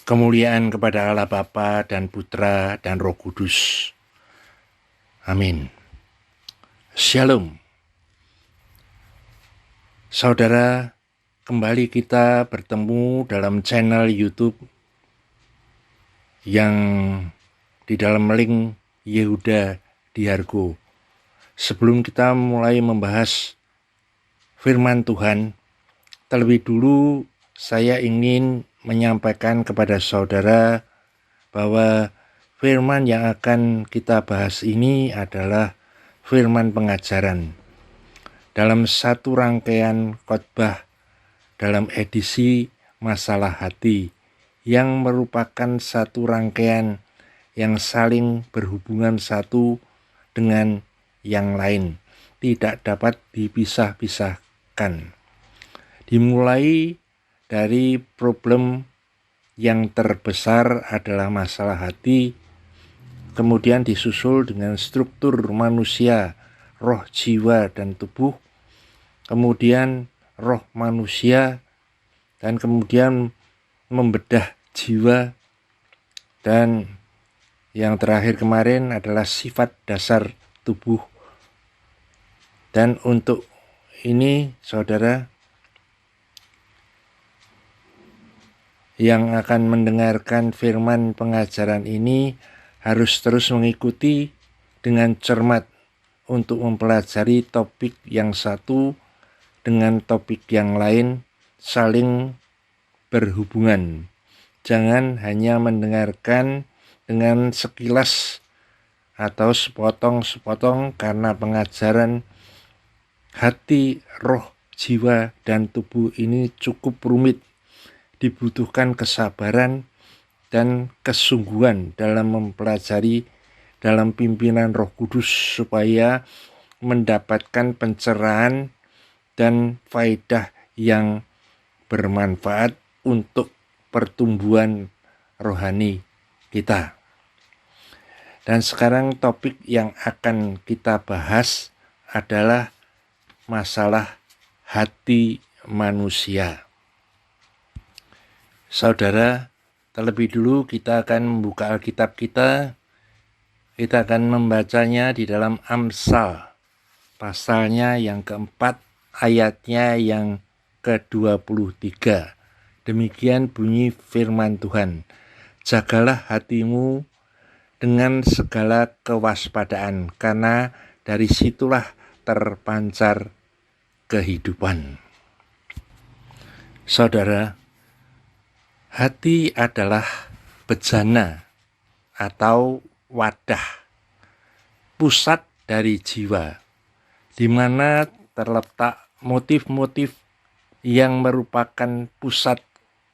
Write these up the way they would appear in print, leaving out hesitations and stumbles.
Kemuliaan kepada Allah Bapa dan Putra dan Roh Kudus. Amin. Shalom. Saudara, kembali kita bertemu dalam channel YouTube yang di dalam link Yehuda Diargo. Sebelum kita mulai membahas firman Tuhan, terlebih dulu saya ingin menyampaikan kepada saudara bahwa firman yang akan kita bahas ini adalah firman pengajaran dalam satu rangkaian khotbah dalam edisi Masalah Hati yang merupakan satu rangkaian yang saling berhubungan satu dengan yang lain, tidak dapat dipisah-pisahkan. Dimulai dari problem yang terbesar adalah masalah hati, kemudian disusul dengan struktur manusia, roh, jiwa, dan tubuh, kemudian roh manusia, dan kemudian membedah jiwa, dan yang terakhir kemarin adalah sifat dasar tubuh. Dan untuk ini saudara yang akan mendengarkan firman pengajaran ini harus terus mengikuti dengan cermat untuk mempelajari topik yang satu dengan topik yang lain saling berhubungan. Jangan hanya mendengarkan dengan sekilas atau sepotong-sepotong, karena pengajaran hati, roh, jiwa, dan tubuh ini cukup rumit. Dibutuhkan kesabaran dan kesungguhan dalam mempelajari dalam pimpinan Roh Kudus supaya mendapatkan pencerahan dan faedah yang bermanfaat untuk pertumbuhan rohani kita. Dan sekarang topik yang akan kita bahas adalah masalah hati manusia. Saudara, terlebih dulu kita akan membuka Alkitab kita. Kita akan membacanya di dalam Amsal, pasalnya yang keempat, ayatnya yang ke-23. Demikian bunyi firman Tuhan. Jagalah hatimu dengan segala kewaspadaan, karena dari situlah terpancar kehidupan. Saudara, hati adalah bejana atau wadah, pusat dari jiwa, di mana terletak motif-motif yang merupakan pusat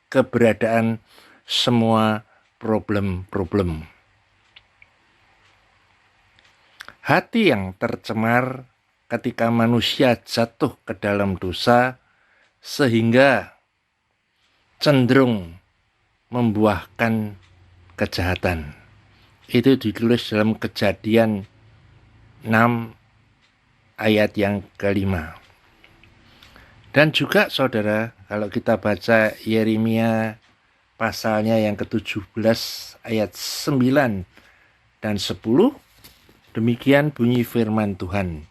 keberadaan semua problem-problem. Hati yang tercemar ketika manusia jatuh ke dalam dosa sehingga cenderung membuahkan kejahatan. Itu ditulis dalam Kejadian 6 ayat yang ke-5. Dan juga saudara, kalau kita baca Yeremia pasalnya yang ke-17 ayat 9 dan 10, demikian bunyi firman Tuhan.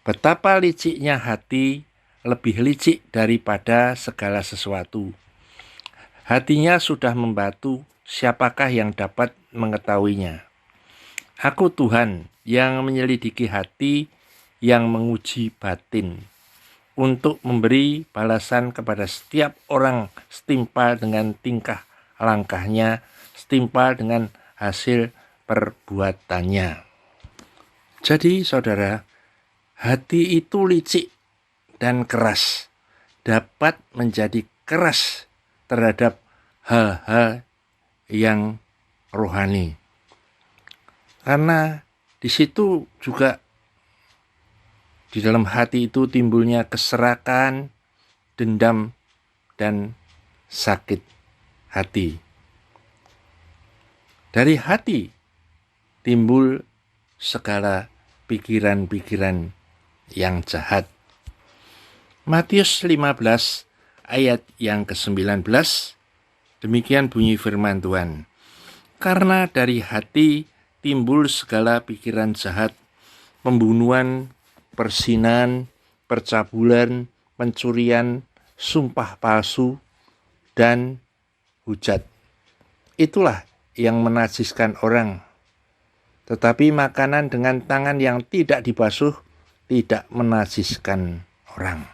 Betapa liciknya hati, lebih licik daripada segala sesuatu. Hatinya sudah membatu, siapakah yang dapat mengetahuinya? Aku Tuhan yang menyelidiki hati, yang menguji batin, untuk memberi balasan kepada setiap orang setimpal dengan tingkah langkahnya, setimpal dengan hasil perbuatannya. Jadi saudara, hati itu licik dan keras, dapat menjadi keras terhadap hal-hal yang rohani. Karena di situ juga di dalam hati itu timbulnya keserakan, dendam, dan sakit hati. Dari hati timbul segala pikiran-pikiran yang jahat. Matius 15 ayat yang ke-19, Demikian bunyi firman Tuhan. Karena dari hati timbul segala pikiran jahat, pembunuhan, perzinahan, percabulan, pencurian, sumpah palsu, dan hujat. Itulah yang menajiskan orang. Tetapi makanan dengan tangan yang tidak dibasuh tidak menajiskan orang.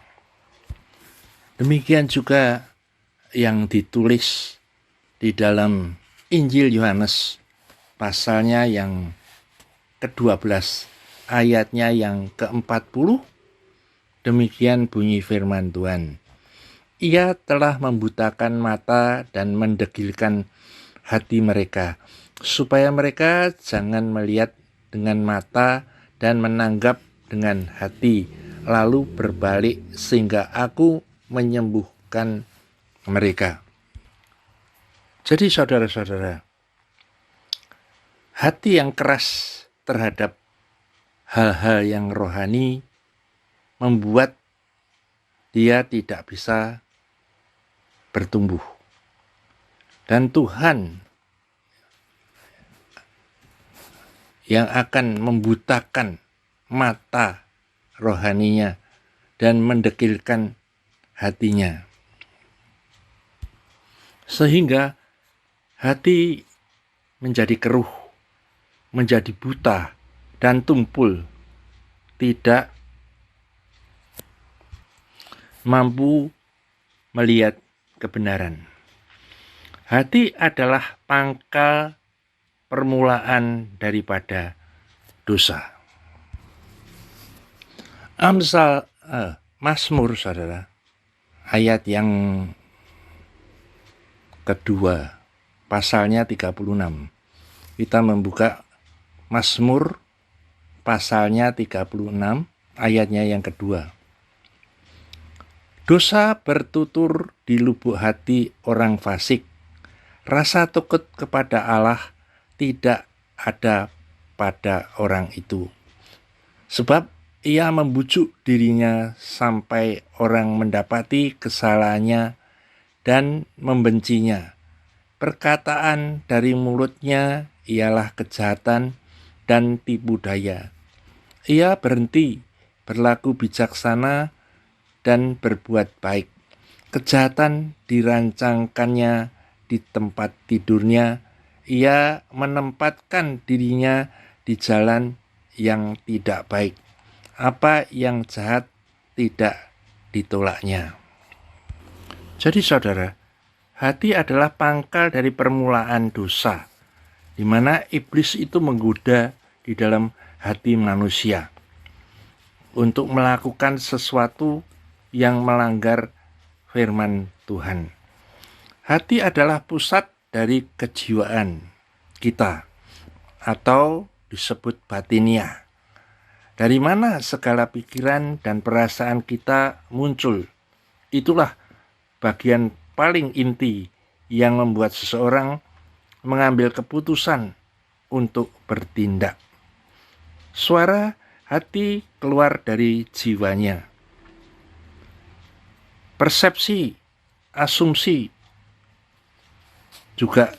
Demikian juga yang ditulis di dalam Injil Yohanes pasalnya yang ke-12 ayatnya yang ke-40. Demikian bunyi firman Tuhan. Ia telah membutakan mata dan mendegilkan hati mereka, supaya mereka jangan melihat dengan mata dan menanggap dengan hati, lalu berbalik sehingga aku menyembuhkan mereka. Jadi saudara-saudara, hati yang keras terhadap hal-hal yang rohani membuat dia tidak bisa bertumbuh. Dan Tuhan yang akan membutakan mata rohaninya dan mendekilkan hatinya. Sehingga hati menjadi keruh, menjadi buta, dan tumpul, tidak mampu melihat kebenaran. Hati adalah pangkal permulaan daripada dosa. Mazmur, saudara, ayat yang kedua, pasalnya 36. Kita membuka Mazmur pasalnya 36, ayatnya yang kedua. Dosa bertutur di lubuk hati orang fasik. Rasa takut kepada Allah tidak ada pada orang itu. Sebab ia membujuk dirinya sampai orang mendapati kesalahannya dan membencinya. Perkataan dari mulutnya ialah kejahatan dan tipu daya. Ia berhenti berlaku bijaksana dan berbuat baik. Kejahatan dirancangkannya di tempat tidurnya. Ia menempatkan dirinya di jalan yang tidak baik. Apa yang jahat tidak ditolaknya. Jadi saudara, hati adalah pangkal dari permulaan dosa, di mana iblis itu menggoda di dalam hati manusia untuk melakukan sesuatu yang melanggar firman Tuhan. Hati adalah pusat dari kejiwaan kita, atau disebut batinia. Dari mana segala pikiran dan perasaan kita muncul. Itulah bagian paling inti yang membuat seseorang mengambil keputusan untuk bertindak. Suara hati keluar dari jiwanya. Persepsi, asumsi, juga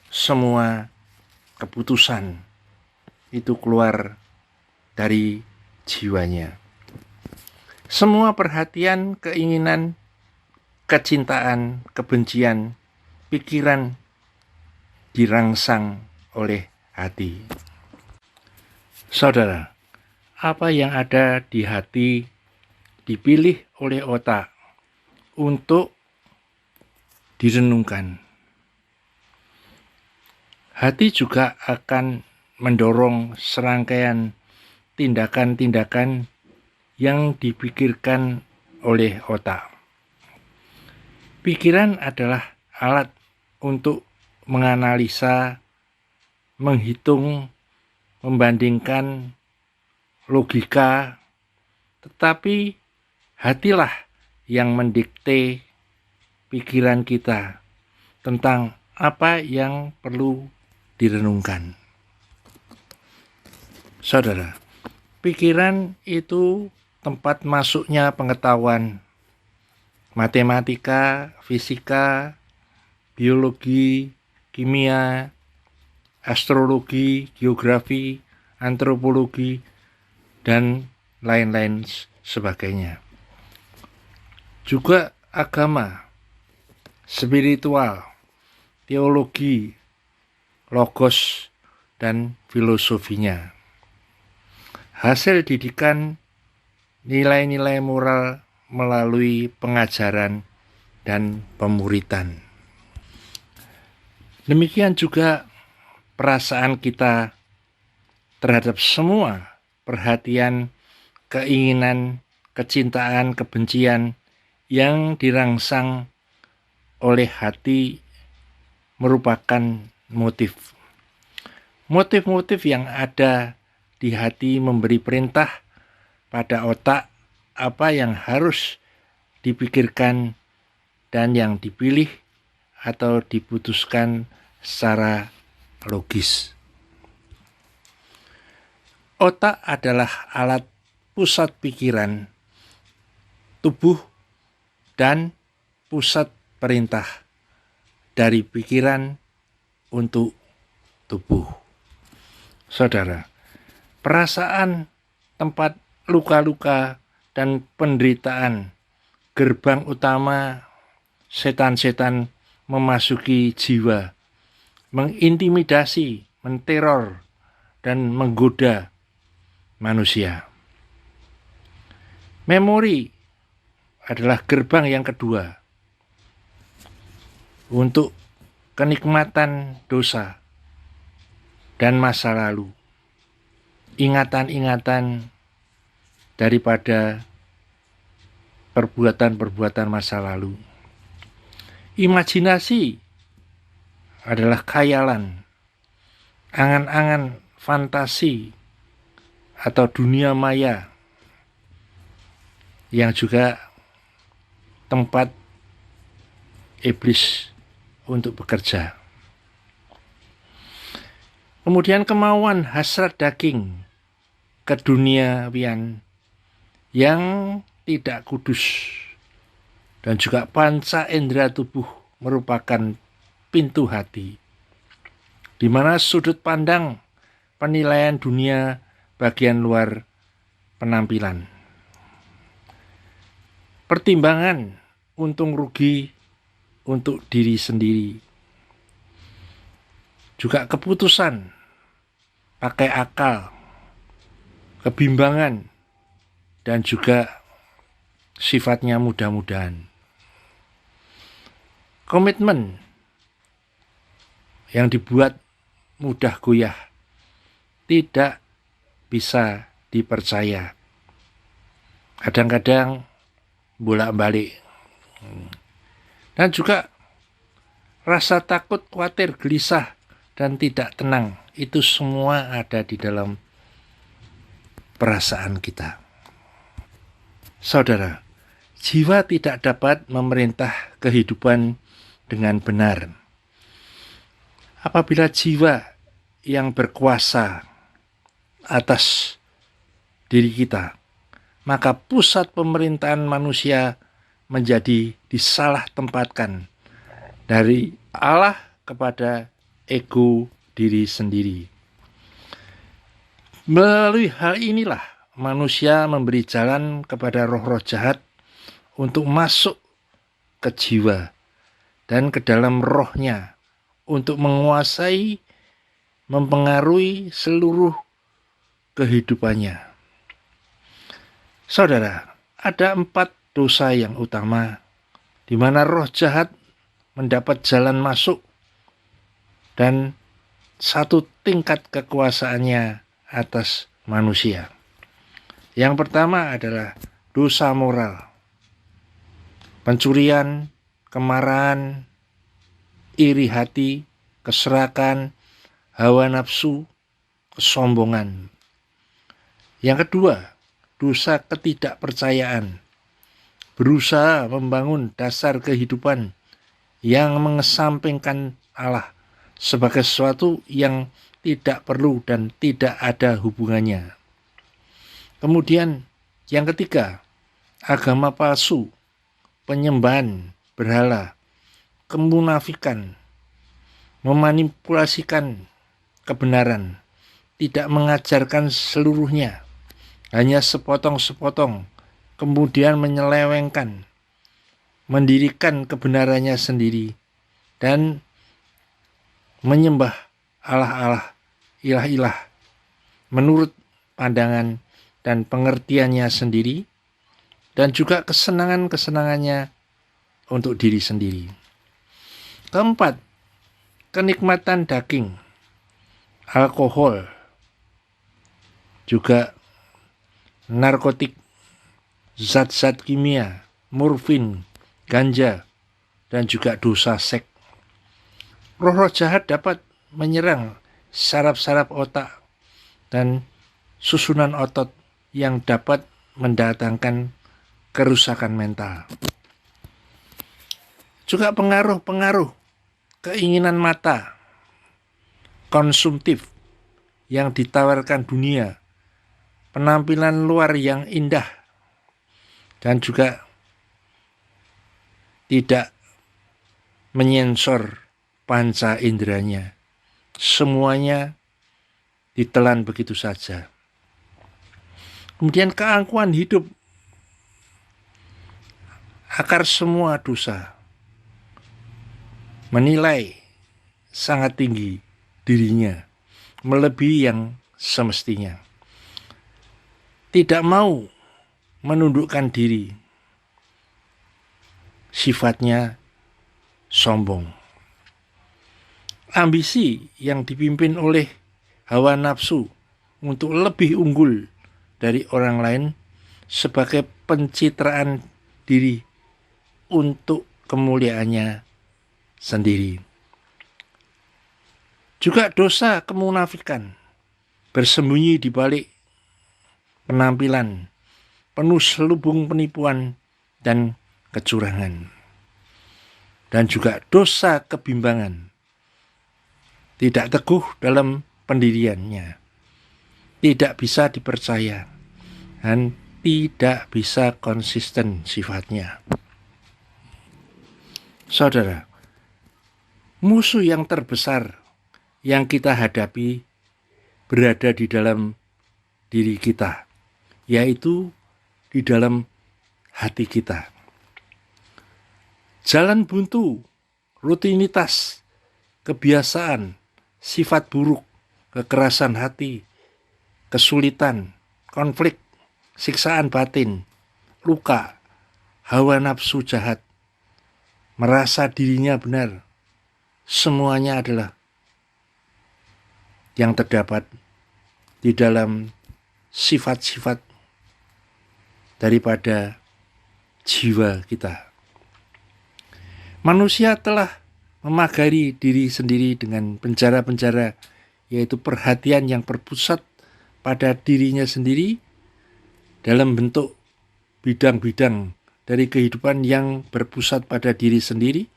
semua keputusan itu keluar dari jiwanya. Semua perhatian, keinginan, kecintaan, kebencian, pikiran dirangsang oleh hati. Saudara, apa yang ada di hati dipilih oleh otak untuk direnungkan. Hati juga akan mendorong serangkaian tindakan-tindakan yang dipikirkan oleh otak. Pikiran adalah alat untuk menganalisa, menghitung, membandingkan logika, tetapi hatilah yang mendikte pikiran kita tentang apa yang perlu direnungkan. Saudara, pikiran itu tempat masuknya pengetahuan matematika, fisika, biologi, kimia, astrologi, geografi, antropologi, dan lain-lain sebagainya. Juga agama, spiritual, teologi, logos, dan filosofinya. Hasil didikan nilai-nilai moral melalui pengajaran dan pemuritan. Demikian juga perasaan kita terhadap semua perhatian, keinginan, kecintaan, kebencian yang dirangsang oleh hati merupakan motif. Motif-motif yang ada di hati memberi perintah pada otak apa yang harus dipikirkan dan yang dipilih atau diputuskan secara logis. Otak adalah alat pusat pikiran tubuh dan pusat perintah dari pikiran untuk tubuh. Saudara, perasaan, tempat luka-luka, dan penderitaan gerbang utama setan-setan memasuki jiwa, mengintimidasi, menteror, dan menggoda manusia. Memori adalah gerbang yang kedua untuk kenikmatan dosa dan masa lalu. Ingatan-ingatan daripada perbuatan-perbuatan masa lalu. Imajinasi adalah khayalan, angan-angan fantasi atau dunia maya yang juga tempat iblis untuk bekerja. Kemudian kemauan hasrat daging keduniawian yang tidak kudus dan juga panca indera tubuh merupakan pintu hati, di mana sudut pandang penilaian dunia bagian luar penampilan. Pertimbangan untung rugi untuk diri sendiri. Juga keputusan pakai akal, kebimbangan, dan juga sifatnya mudah-mudahan. Komitmen yang dibuat mudah goyah, tidak bisa dipercaya. Kadang-kadang bolak-balik. Dan juga rasa takut, khawatir, gelisah, dan tidak tenang. Itu semua ada di dalam perasaan kita. Saudara, jiwa tidak dapat memerintah kehidupan dengan benar. Apabila jiwa yang berkuasa atas diri kita, maka pusat pemerintahan manusia menjadi disalah tempatkan dari Allah kepada ego diri sendiri. Melalui hal inilah manusia memberi jalan kepada roh-roh jahat untuk masuk ke jiwa dan ke dalam rohnya untuk menguasai, mempengaruhi seluruh kehidupannya. Saudara, ada 4 dosa yang utama di mana roh jahat mendapat jalan masuk dan 1 tingkat kekuasaannya atas manusia. Yang pertama adalah dosa moral. Pencurian, kemarahan, iri hati, keserakan, hawa nafsu, kesombongan. Yang kedua, dosa ketidakpercayaan. Berusaha membangun dasar kehidupan yang mengesampingkan Allah sebagai sesuatu yang tidak perlu dan tidak ada hubungannya. Kemudian yang ketiga, agama palsu, penyembahan berhala, kemunafikan, memanipulasikan kebenaran, tidak mengajarkan seluruhnya, hanya sepotong-sepotong, kemudian menyelewengkan, mendirikan kebenarannya sendiri, dan menyembah Allah-Allah, ilah-ilah, menurut pandangan dan pengertiannya sendiri, dan juga kesenangan-kesenangannya untuk diri sendiri. Keempat, kenikmatan daging, alkohol, juga narkotik, zat-zat kimia, morfin, ganja, dan juga dosa seks. Roh-roh jahat dapat menyerang saraf-saraf otak dan susunan otot yang dapat mendatangkan kerusakan mental. Juga pengaruh-pengaruh keinginan mata, konsumtif yang ditawarkan dunia, penampilan luar yang indah, dan juga tidak menyensor panca inderanya. Semuanya ditelan begitu saja. Kemudian keangkuhan hidup, akar semua dosa, menilai sangat tinggi dirinya, melebihi yang semestinya. Tidak mau menundukkan diri, sifatnya sombong. Ambisi yang dipimpin oleh hawa nafsu untuk lebih unggul dari orang lain sebagai pencitraan diri untuk kemuliaannya sendiri. Juga dosa kemunafikan bersembunyi di balik penampilan penuh selubung penipuan dan kecurangan. Dan juga dosa kebimbangan, tidak teguh dalam pendiriannya, tidak bisa dipercaya, dan tidak bisa konsisten sifatnya. Saudara, musuh yang terbesar yang kita hadapi berada di dalam diri kita, yaitu di dalam hati kita. Jalan buntu, rutinitas, kebiasaan, sifat buruk, kekerasan hati, kesulitan, konflik, siksaan batin, luka, hawa nafsu jahat, merasa dirinya benar, semuanya adalah yang terdapat di dalam sifat-sifat daripada jiwa kita. Manusia telah memagari diri sendiri dengan penjara-penjara, yaitu perhatian yang berpusat pada dirinya sendiri dalam bentuk bidang-bidang dari kehidupan yang berpusat pada diri sendiri,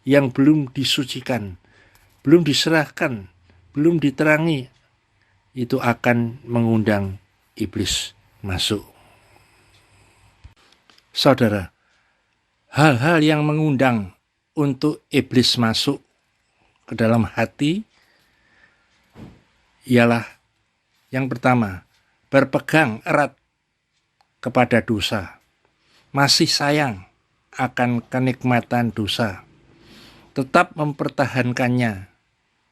yang belum disucikan, belum diserahkan, belum diterangi, itu akan mengundang iblis masuk. Saudara, hal-hal yang mengundang untuk iblis masuk ke dalam hati ialah yang pertama, berpegang erat kepada dosa, masih sayang akan kenikmatan dosa, tetap mempertahankannya,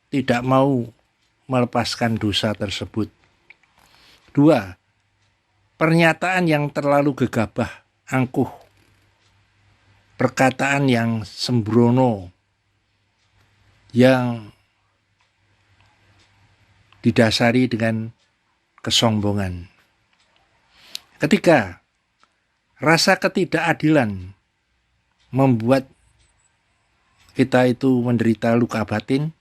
tidak mau melepaskan dosa tersebut. 2. Pernyataan yang terlalu gegabah, angkuh, perkataan yang sembrono, yang didasari dengan kesombongan. Ketiga, rasa ketidakadilan membuat kita itu menderita luka batin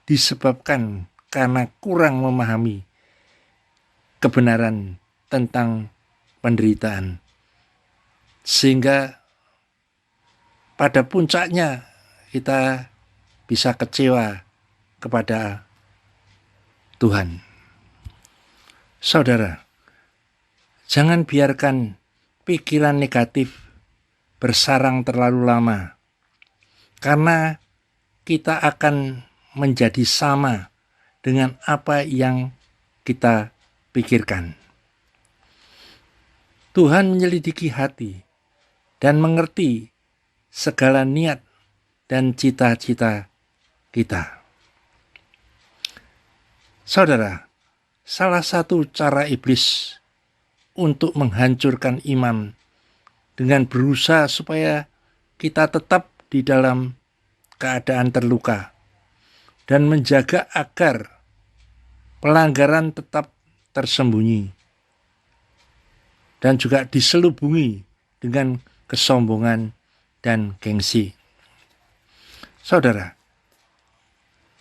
disebabkan karena kurang memahami kebenaran tentang penderitaan, sehingga pada puncaknya kita bisa kecewa kepada Tuhan. Saudara, jangan biarkan pikiran negatif bersarang terlalu lama. karena kita akan menjadi sama dengan apa yang kita pikirkan. Tuhan menyelidiki hati dan mengerti segala niat dan cita-cita kita. Saudara, salah satu cara iblis untuk menghancurkan iman dengan berusaha supaya kita tetap di dalam keadaan terluka dan menjaga agar pelanggaran tetap tersembunyi dan juga diselubungi dengan kesombongan dan gengsi. Saudara,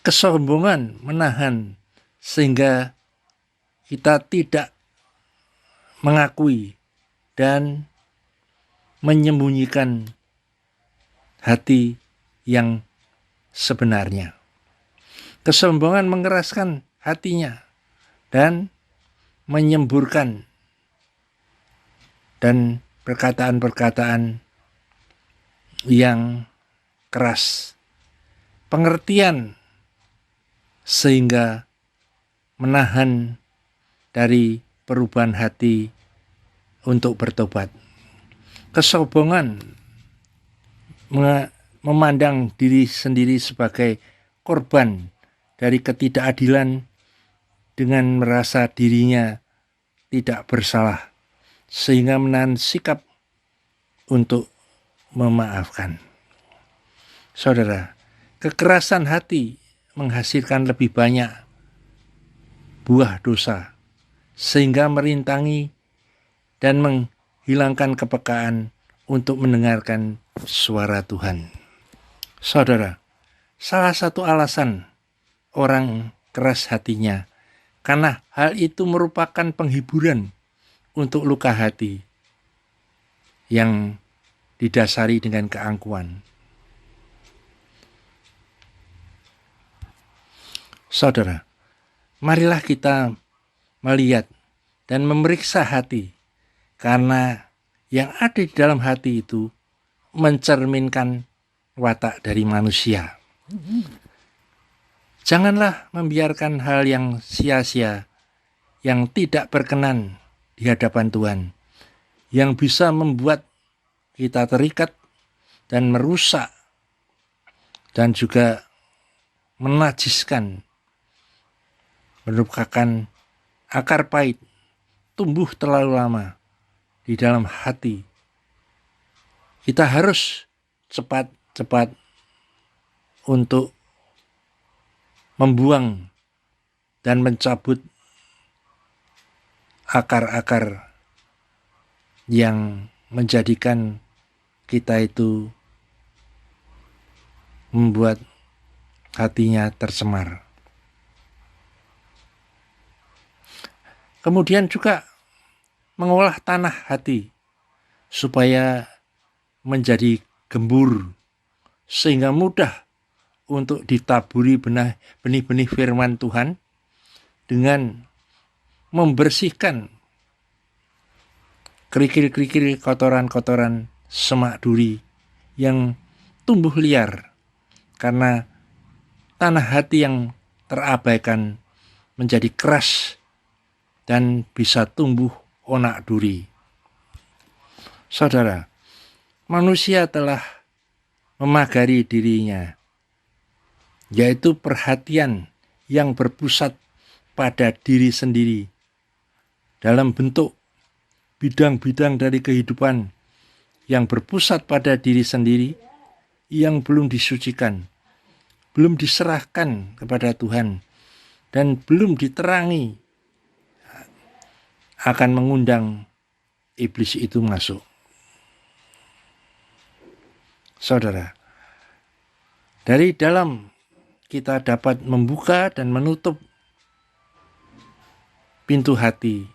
kesombongan menahan sehingga kita tidak mengakui dan menyembunyikan hati yang sebenarnya. Kesombongan mengeraskan hatinya dan menyemburkan dan perkataan-perkataan yang keras, pengertian sehingga menahan dari perubahan hati untuk bertobat. Kesombongan memandang diri sendiri sebagai korban dari ketidakadilan dengan merasa dirinya tidak bersalah, sehingga menahan sikap untuk memaafkan. Saudara, kekerasan hati menghasilkan lebih banyak buah dosa, sehingga merintangi dan menghilangkan kepekaan untuk mendengarkan suara Tuhan. Saudara, salah satu alasan orang keras hatinya karena hal itu merupakan penghiburan untuk luka hati yang didasari dengan keangkuhan. Saudara, marilah kita melihat dan memeriksa hati, karena yang ada di dalam hati itu mencerminkan watak dari manusia. Janganlah membiarkan hal yang sia-sia, yang tidak berkenan di hadapan Tuhan, yang bisa membuat kita terikat dan merusak dan juga menajiskan, merupakan akar pahit tumbuh terlalu lama di dalam hati. Kita harus cepat-cepat untuk membuang dan mencabut akar-akar yang menjadikan kita itu membuat hatinya tercemar. Kemudian juga mengolah tanah hati supaya menjadi gembur, sehingga mudah untuk ditaburi benih-benih firman Tuhan dengan membersihkan kerikil-kerikil kotoran-kotoran semak duri yang tumbuh liar karena tanah hati yang terabaikan menjadi keras dan bisa tumbuh onak duri. Saudara, manusia telah memagari dirinya, yaitu perhatian yang berpusat pada diri sendiri dalam bentuk bidang-bidang dari kehidupan yang berpusat pada diri sendiri yang belum disucikan, belum diserahkan kepada Tuhan, dan belum diterangi, akan mengundang iblis itu masuk. Saudara, dari dalam kita dapat membuka dan menutup pintu hati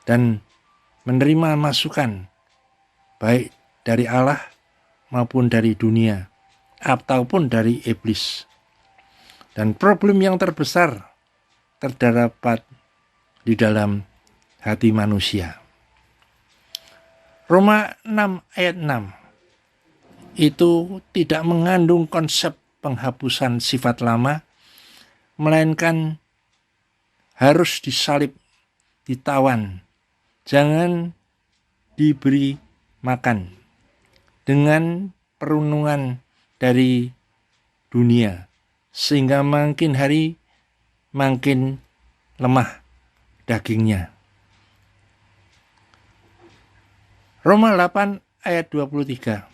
dan menerima masukan baik dari Allah maupun dari dunia ataupun dari iblis. Dan problem yang terbesar terdapat di dalam hati manusia. Roma 6 ayat 6. itu tidak mengandung konsep penghapusan sifat lama, melainkan harus disalib, ditawan, jangan diberi makan dengan perundungan dari dunia, sehingga makin hari makin lemah dagingnya. Roma 8 ayat 23.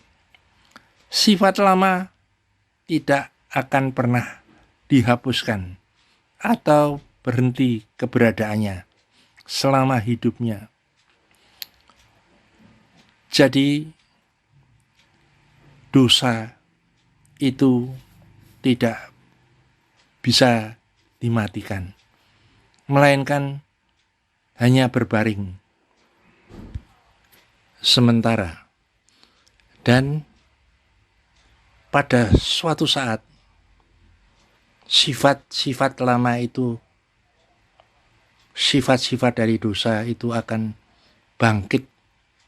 Sifat lama tidak akan pernah dihapuskan atau berhenti keberadaannya selama hidupnya. Jadi dosa itu tidak bisa dimatikan, melainkan hanya berbaring sementara, dan pada suatu saat sifat-sifat lama itu, sifat-sifat dari dosa itu akan bangkit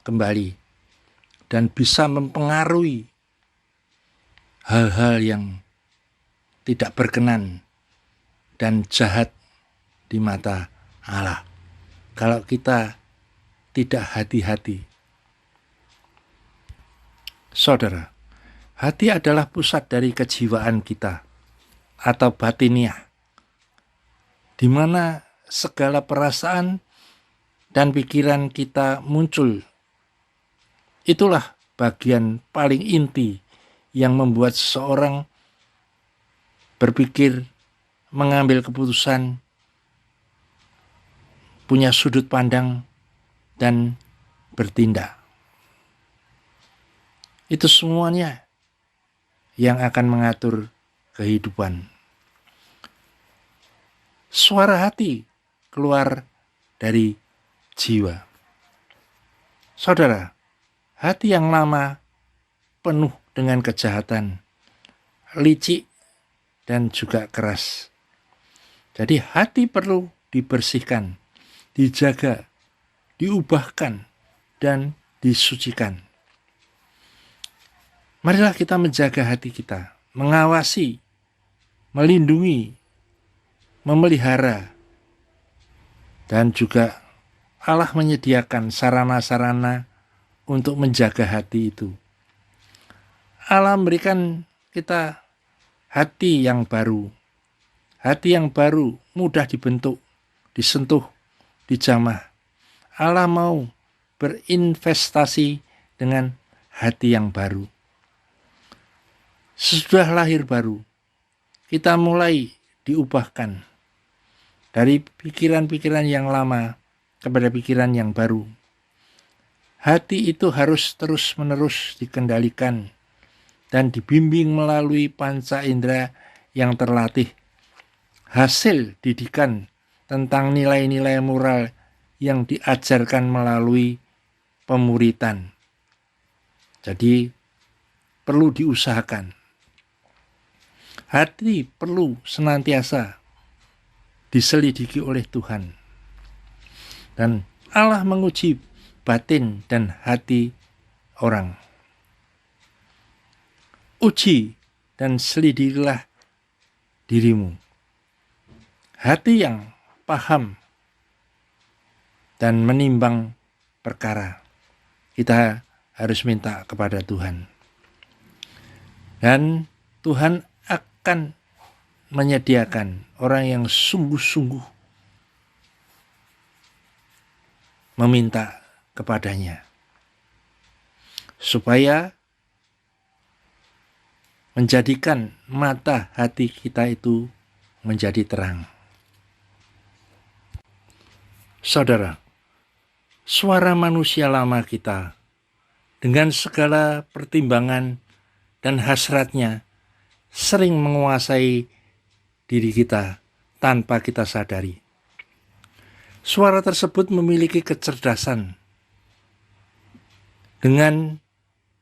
kembali dan bisa mempengaruhi hal-hal yang tidak berkenan dan jahat di mata Allah kalau kita tidak hati-hati. Saudara, hati adalah pusat dari kejiwaan kita atau batiniah, di mana segala perasaan dan pikiran kita muncul. Itulah bagian paling inti yang membuat seseorang berpikir, mengambil keputusan, punya sudut pandang, dan bertindak. Itu semuanya yang akan mengatur kehidupan. Suara hati keluar dari jiwa. Saudara, hati yang lama penuh dengan kejahatan, licik, dan juga keras. Jadi hati perlu dibersihkan, dijaga, diubahkan, dan disucikan. Marilah kita menjaga hati kita, mengawasi, melindungi, memelihara, dan juga Allah menyediakan sarana-sarana untuk menjaga hati itu. Allah memberikan kita hati yang baru. Hati yang baru mudah dibentuk, disentuh, dijamah. Allah mau berinvestasi dengan hati yang baru. Sesudah lahir baru, kita mulai diubahkan dari pikiran-pikiran yang lama kepada pikiran yang baru. Hati itu harus terus-menerus dikendalikan dan dibimbing melalui panca indera yang terlatih. Hasil didikan tentang nilai-nilai moral yang diajarkan melalui pemuritan. Jadi perlu diusahakan. Hati perlu senantiasa diselidiki oleh Tuhan. Dan Allah menguji batin dan hati orang. Uji dan selidikilah dirimu. Hati yang paham dan menimbang perkara, kita harus minta kepada Tuhan. Dan Tuhan akan menyediakan orang yang sungguh-sungguh meminta kepadanya, supaya menjadikan mata hati kita itu menjadi terang. Saudara, suara manusia lama kita dengan segala pertimbangan dan hasratnya sering menguasai diri kita tanpa kita sadari. Suara tersebut memiliki kecerdasan dengan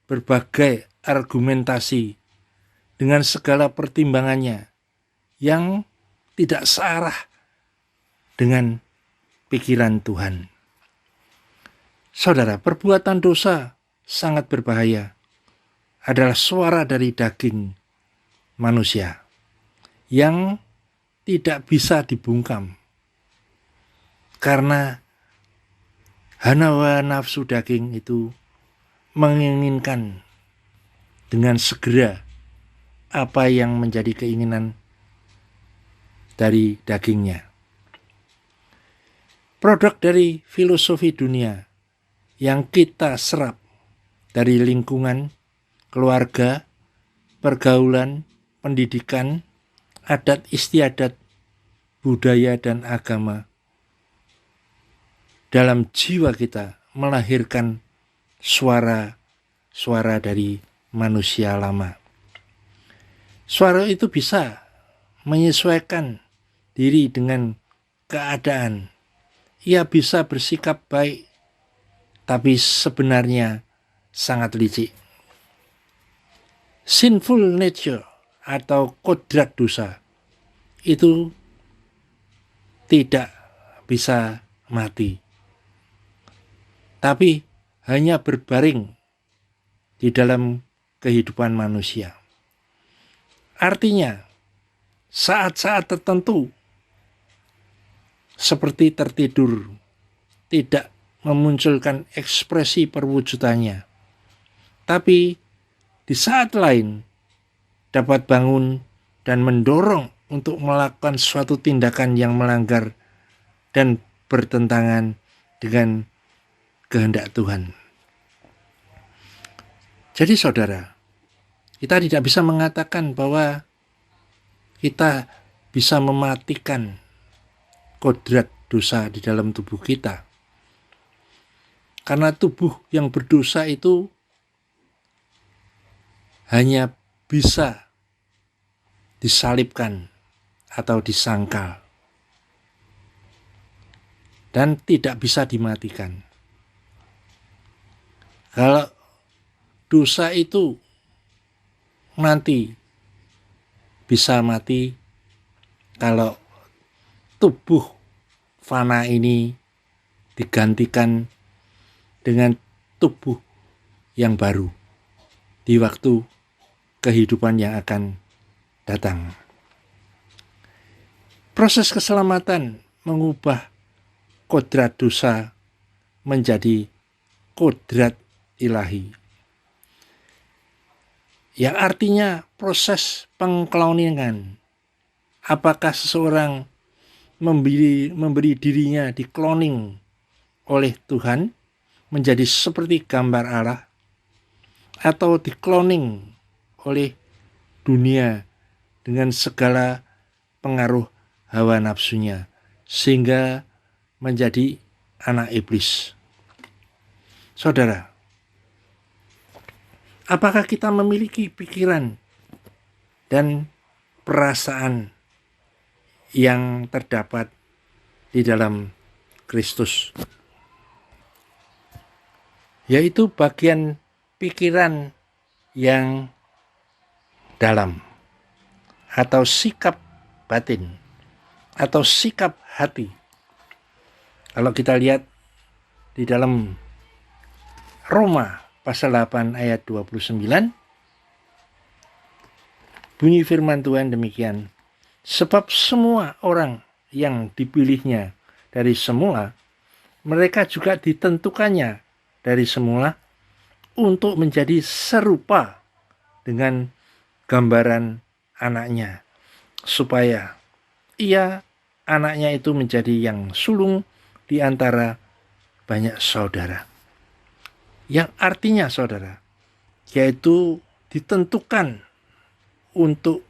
berbagai argumentasi, dengan segala pertimbangannya yang tidak searah dengan pikiran Tuhan. Saudara, perbuatan dosa sangat berbahaya. adalah suara dari daging manusia yang tidak bisa dibungkam karena hawa nafsu daging itu menginginkan dengan segera apa yang menjadi keinginan dari dagingnya. Produk dari filosofi dunia yang kita serap dari lingkungan, keluarga, pergaulan, pendidikan, adat istiadat, budaya dan agama dalam jiwa kita melahirkan suara dari manusia lama. Suara itu bisa menyesuaikan diri dengan keadaan. Ia bisa bersikap baik, tapi sebenarnya sangat licik. Sinful nature atau kodrat dosa itu tidak bisa mati, tapi hanya berbaring di dalam kehidupan manusia. Artinya, saat-saat tertentu seperti tertidur tidak memunculkan ekspresi perwujudannya, tapi di saat lain dapat bangun dan mendorong untuk melakukan suatu tindakan yang melanggar dan bertentangan dengan kehendak Tuhan. Jadi saudara, kita tidak bisa mengatakan bahwa kita bisa mematikan kodrat dosa di dalam tubuh kita. Karena tubuh yang berdosa itu hanya bisa disalibkan atau disangkal dan tidak bisa dimatikan. Kalau dosa itu nanti bisa mati kalau tubuh fana ini digantikan dengan tubuh yang baru di waktu kehidupan yang akan datang. Proses keselamatan mengubah kodrat dosa menjadi kodrat ilahi, yang artinya proses pengkloningan. Apakah seseorang memberi dirinya dikloning oleh Tuhan menjadi seperti gambar Allah, atau dikloning oleh dunia dengan segala pengaruh hawa nafsunya sehingga menjadi anak iblis. Saudara, apakah kita memiliki pikiran dan perasaan yang terdapat di dalam Kristus, yaitu bagian pikiran yang dalam atau sikap batin atau sikap hati? Kalau kita lihat di dalam Roma pasal 8 ayat 29, bunyi firman Tuhan demikian: sebab semua orang yang dipilihnya dari semula, mereka juga ditentukannya dari semula untuk menjadi serupa dengan gambaran anaknya, supaya ia, anaknya itu, menjadi yang sulung di antara banyak saudara. Yang artinya saudara, yaitu ditentukan untuk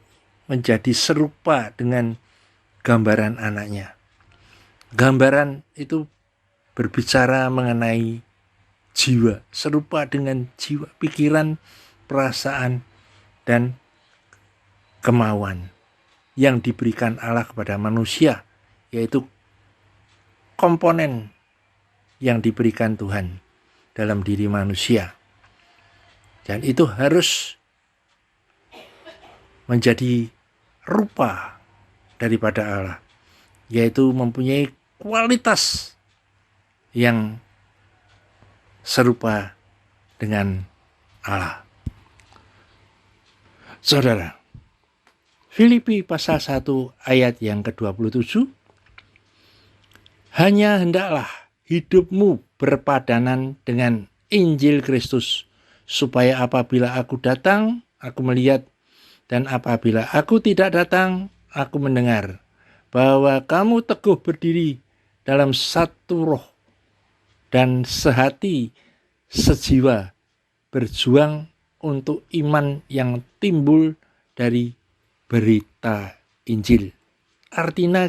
menjadi serupa dengan gambaran anaknya. Gambaran itu berbicara mengenai jiwa, serupa dengan jiwa, pikiran, perasaan, dan kemauan yang diberikan Allah kepada manusia, yaitu komponen yang diberikan Tuhan dalam diri manusia. Dan itu harus menjadi rupa daripada Allah, yaitu mempunyai kualitas yang serupa dengan Allah. Saudara, Filipi pasal 1 ayat yang ke-27, hanya hendaklah hidupmu berpadanan dengan Injil Kristus, supaya apabila aku datang, aku melihat, dan apabila aku tidak datang, aku mendengar, bahwa kamu teguh berdiri dalam satu roh dan sehati sejiwa, berjuang untuk iman yang timbul dari berita Injil. Artinya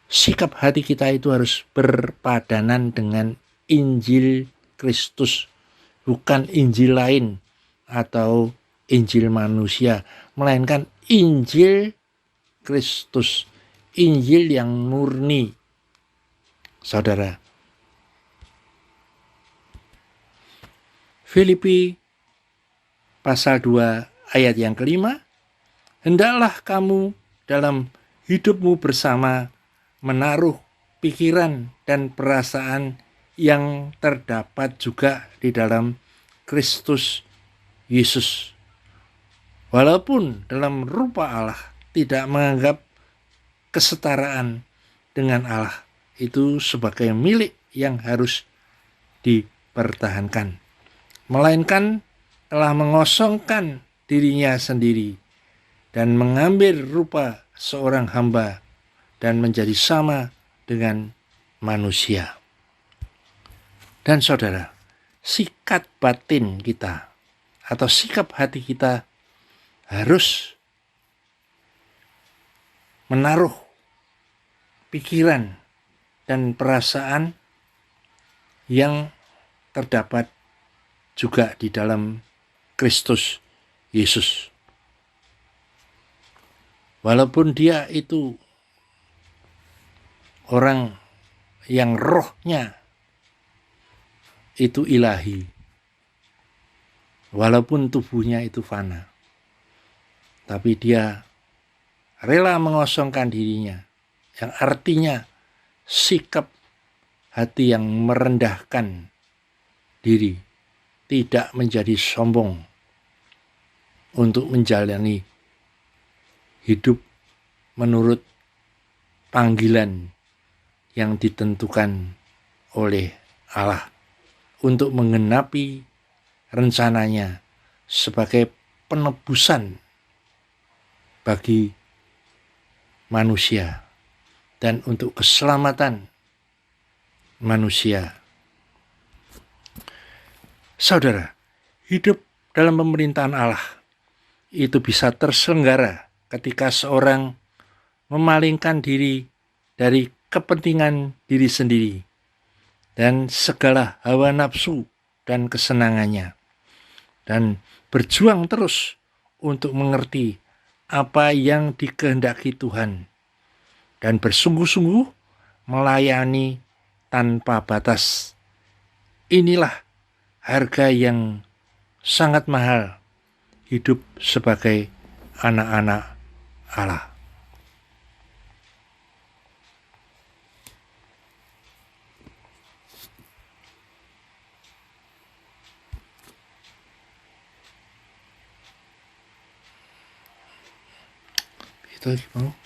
sikap hati kita itu harus berpadanan dengan Injil Kristus, bukan Injil lain atau Injil manusia, melainkan Injil Kristus, Injil yang murni. Saudara, Filipi pasal 2 ayat yang ke-5, hendaklah kamu dalam hidupmu bersama menaruh pikiran dan perasaan yang terdapat juga di dalam Kristus Yesus. Walaupun dalam rupa Allah, tidak menganggap kesetaraan dengan Allah itu sebagai milik yang harus dipertahankan, melainkan telah mengosongkan dirinya sendiri dan mengambil rupa seorang hamba dan menjadi sama dengan manusia. Dan saudara, sikap batin kita atau sikap hati kita harus menaruh pikiran dan perasaan yang terdapat juga di dalam Kristus Yesus. Walaupun dia itu orang yang rohnya itu ilahi, walaupun tubuhnya itu fana, tapi dia rela mengosongkan dirinya, yang artinya sikap hati yang merendahkan diri, tidak menjadi sombong untuk menjalani hidup menurut panggilan yang ditentukan oleh Allah untuk menggenapi rencananya sebagai penebusan bagi manusia dan untuk keselamatan manusia. Saudara, hidup dalam pemerintahan Allah itu bisa terselenggara ketika seorang memalingkan diri dari kepentingan diri sendiri dan segala hawa nafsu dan kesenangannya, dan berjuang terus untuk mengerti apa yang dikehendaki Tuhan dan bersungguh-sungguh melayani tanpa batas. Inilah harga yang sangat mahal hidup sebagai anak-anak Allah. Itu mau.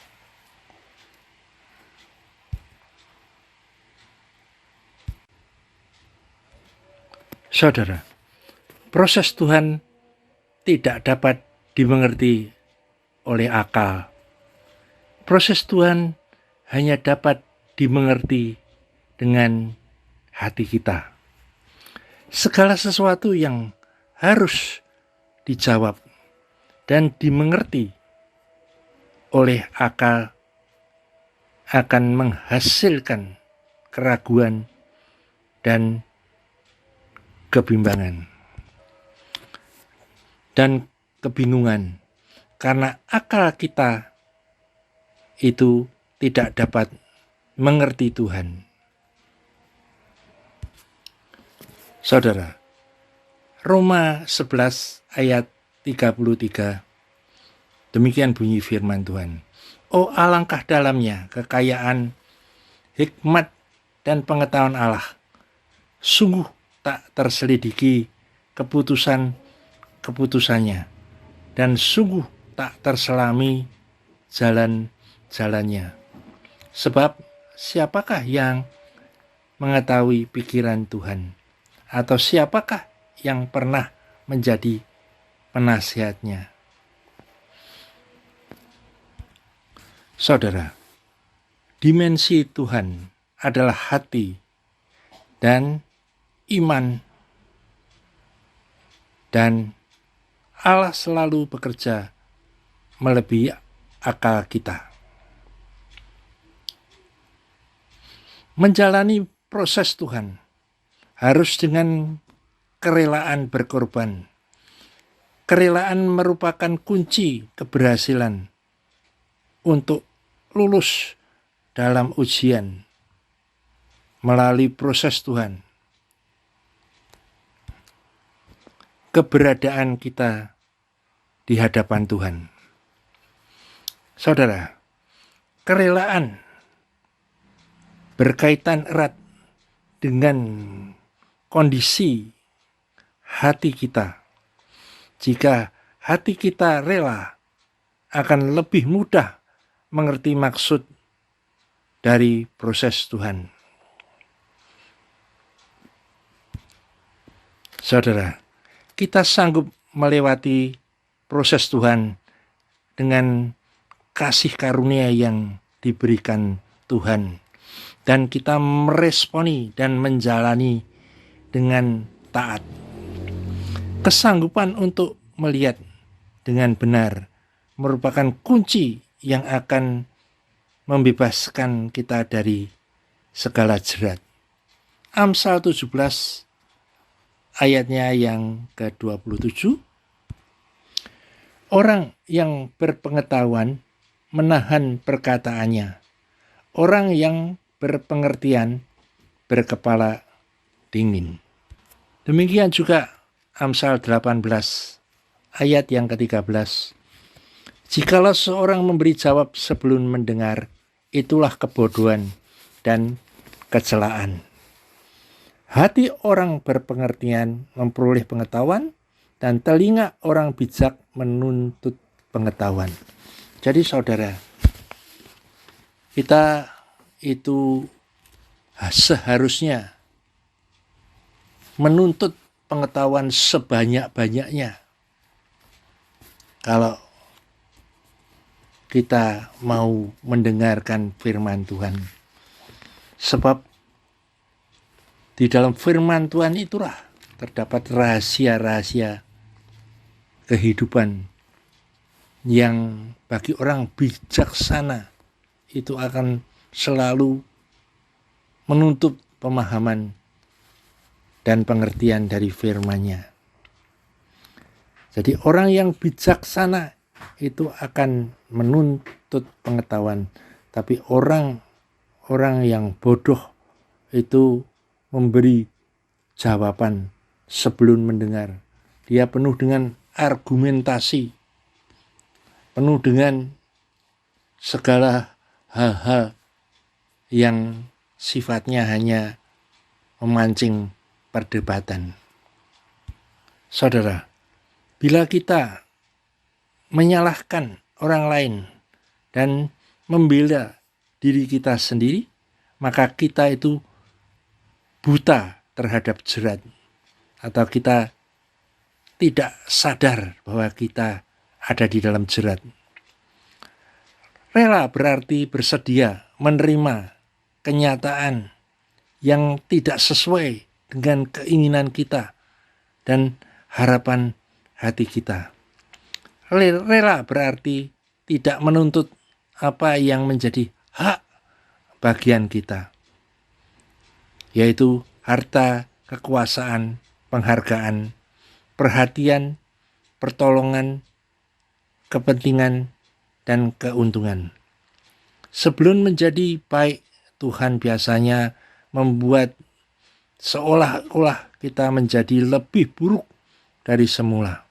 Saudara, proses Tuhan tidak dapat dimengerti oleh akal. Proses Tuhan hanya dapat dimengerti dengan hati kita. Segala sesuatu yang harus dijawab dan dimengerti oleh akal akan menghasilkan keraguan dan kebimbangan dan kebingungan, karena akal kita itu tidak dapat mengerti Tuhan. Saudara, Roma 11 ayat 33, demikian bunyi firman Tuhan. Oh, alangkah dalamnya kekayaan, hikmat, dan pengetahuan Allah. Sungguh tak terselidiki keputusan-keputusannya dan sungguh tak terselami jalan-jalannya. Sebab siapakah yang mengetahui pikiran Tuhan? Atau siapakah yang pernah menjadi penasihatnya? Saudara, dimensi Tuhan adalah hati dan iman, dan Allah selalu bekerja melebihi akal kita. Menjalani proses Tuhan harus dengan kerelaan berkorban. Kerelaan merupakan kunci keberhasilan untuk lulus dalam ujian melalui proses Tuhan. Keberadaan kita di hadapan Tuhan. Saudara, kerelaan berkaitan erat dengan kondisi hati kita. Jika hati kita rela, akan lebih mudah mengerti maksud dari proses Tuhan. Saudara, kita sanggup melewati proses Tuhan dengan kasih karunia yang diberikan Tuhan, dan kita meresponi dan menjalani dengan taat. Kesanggupan untuk melihat dengan benar merupakan kunci yang akan membebaskan kita dari segala jerat. Amsal 17 ayatnya yang ke-27. Orang yang berpengetahuan menahan perkataannya. Orang yang berpengertian berkepala dingin. Demikian juga Amsal 18 ayat yang ke-13. Jikalau seorang memberi jawab sebelum mendengar, itulah kebodohan dan kecelaan. Hati orang berpengertian memperoleh pengetahuan, dan telinga orang bijak menuntut pengetahuan. Jadi saudara, kita itu seharusnya menuntut pengetahuan sebanyak-banyaknya. Kalau kita mau mendengarkan firman Tuhan. Sebab di dalam firman Tuhan itulah terdapat rahasia-rahasia kehidupan yang bagi orang bijaksana itu akan selalu menuntut pemahaman dan pengertian dari firman-Nya. Jadi orang yang bijaksana itu akan menuntut pengetahuan, tapi orang yang bodoh itu memberi jawaban sebelum mendengar. Dia penuh dengan argumentasi, penuh dengan segala hal-hal yang sifatnya hanya memancing perdebatan. Saudara, bila kita menyalahkan orang lain dan membela diri kita sendiri, maka kita itu buta terhadap jerat, atau kita tidak sadar bahwa kita ada di dalam jerat. Rela berarti bersedia menerima kenyataan yang tidak sesuai dengan keinginan kita dan harapan hati kita. Rela berarti tidak menuntut apa yang menjadi hak bagian kita, yaitu harta, kekuasaan, penghargaan, perhatian, pertolongan, kepentingan, dan keuntungan. Sebelum menjadi baik, Tuhan biasanya membuat seolah-olah kita menjadi lebih buruk dari semula.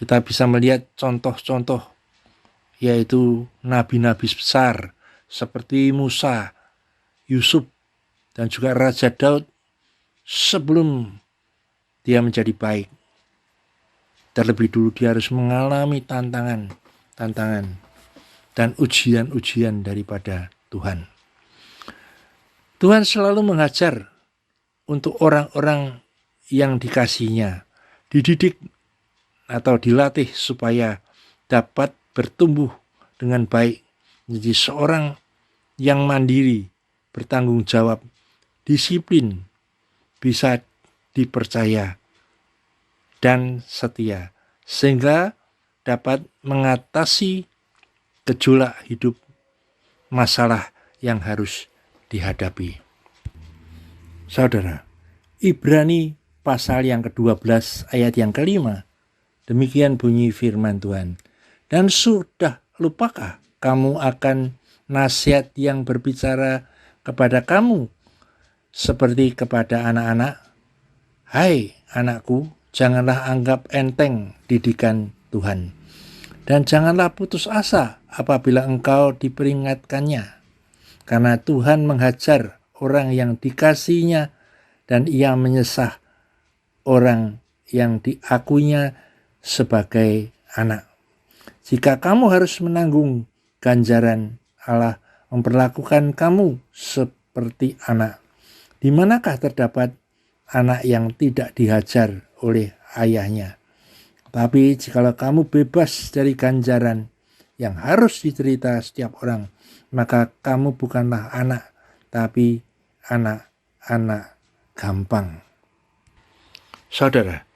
Kita bisa melihat contoh-contoh, yaitu nabi-nabi besar seperti Musa, Yusuf, dan juga Raja Daud sebelum dia menjadi baik. Terlebih dulu dia harus mengalami tantangan dan ujian-ujian daripada Tuhan. Tuhan selalu mengajar untuk orang-orang yang dikasihinya, dididik atau dilatih supaya dapat bertumbuh dengan baik menjadi seorang yang mandiri, bertanggung jawab, disiplin, bisa dipercaya, dan setia, sehingga dapat mengatasi gejolak hidup, masalah yang harus dihadapi. Saudara, Ibrani pasal yang ke-12 ayat yang ke-5, demikian bunyi firman Tuhan. Dan sudah lupakah kamu akan nasihat yang berbicara kepada kamu seperti kepada anak-anak? Hai anakku, janganlah anggap enteng didikan Tuhan, dan janganlah putus asa apabila engkau diperingatkannya, karena Tuhan menghajar orang yang dikasihinya, dan ia menyesah orang yang diakuinya sebagai anak. Jika kamu harus menanggung ganjaran, Allah memperlakukan kamu seperti anak. Di manakah terdapat anak yang tidak dihajar oleh ayahnya? Tapi jikalau kamu bebas dari ganjaran yang harus diderita setiap orang, maka kamu bukanlah anak, tapi anak-anak gampang. Saudara,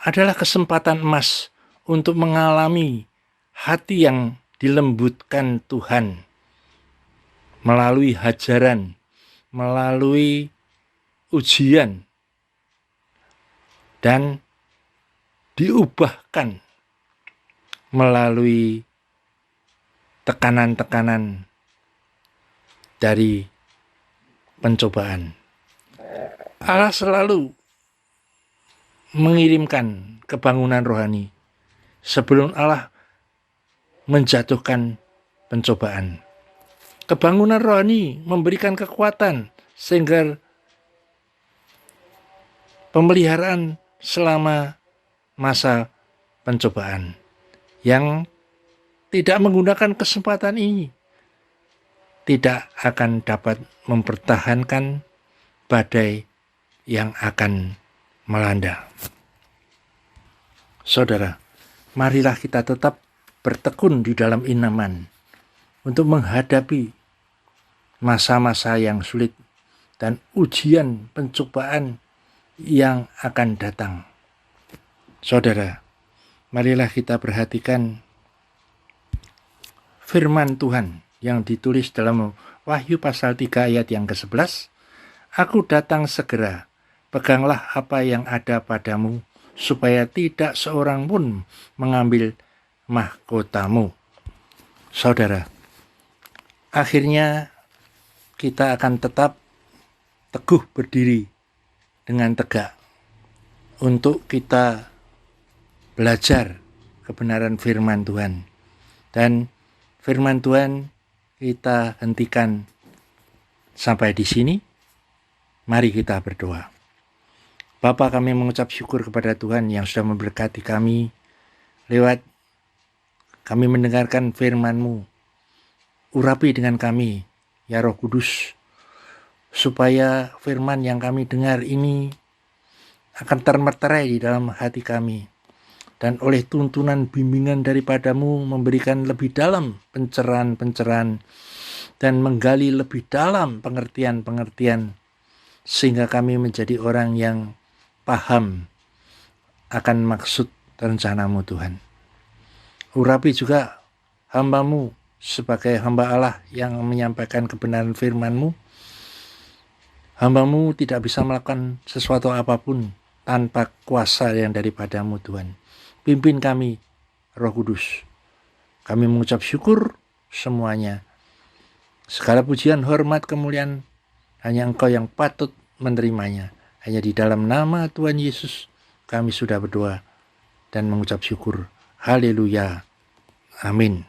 adalah kesempatan emas untuk mengalami hati yang dilembutkan Tuhan melalui hajaran, melalui ujian, dan diubahkan melalui tekanan-tekanan dari pencobaan. Allah selalu mengirimkan kebangunan rohani sebelum Allah menjatuhkan pencobaan. Kebangunan rohani memberikan kekuatan sehingga pemeliharaan selama masa pencobaan. Yang tidak menggunakan kesempatan ini tidak akan dapat mempertahankan badai yang akan melanda. Saudara, marilah kita tetap bertekun di dalam iman untuk menghadapi masa-masa yang sulit dan ujian pencobaan yang akan datang. Saudara, marilah kita perhatikan firman Tuhan yang ditulis dalam Wahyu pasal 3 ayat yang ke-11. Aku datang segera, peganglah apa yang ada padamu, supaya tidak seorang pun mengambil mahkotamu. Saudara, akhirnya kita akan tetap teguh berdiri dengan tegak untuk kita belajar kebenaran firman Tuhan. Dan firman Tuhan kita hentikan sampai di sini. Mari kita berdoa. Bapa, kami mengucap syukur kepada Tuhan yang sudah memberkati kami lewat kami mendengarkan firman-Mu. Urapi dengan kami, ya Roh Kudus, supaya firman yang kami dengar ini akan termeterai di dalam hati kami, dan oleh tuntunan bimbingan daripada-Mu memberikan lebih dalam pencerahan-pencerahan dan menggali lebih dalam pengertian-pengertian, sehingga kami menjadi orang yang paham akan maksud rencana-Mu Tuhan. Urapi juga hamba-Mu sebagai hamba Allah yang menyampaikan kebenaran firman-Mu. Hamba-Mu tidak bisa melakukan sesuatu apapun tanpa kuasa yang daripada-Mu Tuhan. Pimpin kami, Roh Kudus. Kami mengucap syukur semuanya. Segala pujian, hormat, kemuliaan hanya Engkau yang patut menerimanya. Hanya di dalam nama Tuhan Yesus kami sudah berdoa dan mengucap syukur. Haleluya. Amin.